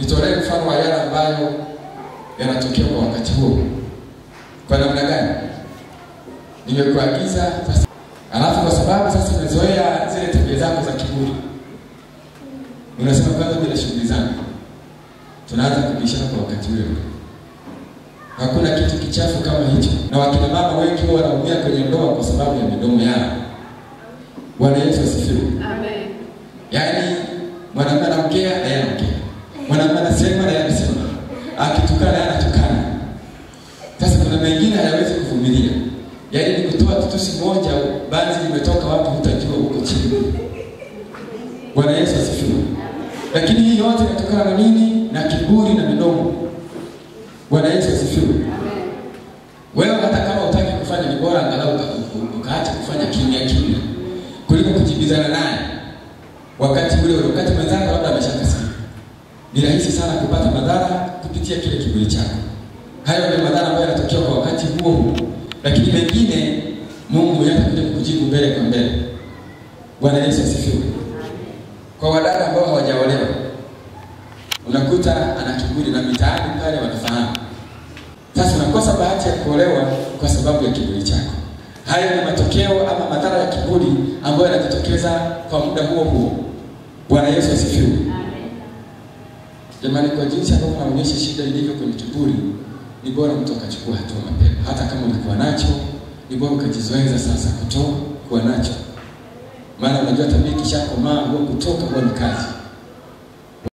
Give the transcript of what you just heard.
Nitolee mfano wa yale ambayo yanatokea kwa wakati huo. Kwa namna gani? Nimekuagiza sasa. Alafu kwa sababu sasa umezoea zile tabia zako za kiburi, unasema kwanza bila shughuli zangu. Tunaanza kubishana kwa wakati ule. Hakuna kitu kichafu kama hicho. Na wakina mama wengi wanaumia kwenye ndoa kwa sababu ya midomo yao. Bwana Yesu asifiwe. Amen. Yaani mwanamume anaongea na yeye anaongea. Mwanamume anasema na yeye anasema. Akitukana na anatukana. Sasa kuna mengine hayawezi kuvumilia. Yaani ni kutoa tutusi moja banzi limetoka wapi utajua huko chini. Bwana Yesu asifiwe. Lakini hii yote inatokana na nini? Na kiburi na midomo. Bwana Yesu asifiwe. Amen. Wewe hata kama hutaki kufanya ni bora angalau ukaacha kufanya kimya kimya kuliko kujibizana naye. Wakati mwenzako labda ameshakasikia. Ni rahisi sana kupata madhara kupitia kile kiburi chako. Hayo ni madhara ambayo yanatokea kwa wakati huo. Lakini mengine Mungu yatakuja kukujibu mbele kwa mbele. Bwana Yesu asifiwe. Kwa wadada ambao hawajaolewa, unakuta ana kiburi na mitaani pale wanafahamu. Sasa unakosa bahati ya kuolewa kwa sababu ya kiburi chako. Hayo ni matokeo ama madhara ya kiburi ambayo yanajitokeza kwa muda huo huo. Bwana Yesu asifiwe. Amen. Jamani, kwa jinsi ambavyo tunaonyesha shida ilivyo kwenye kiburi, ni bora mtu akachukua hatua mapema. Hata kama ulikuwa nacho, ni bora ukajizoeza sasa kuwa nacho. Maana unajua tabia kishakomaa huwa kutoka huwa ni kazi.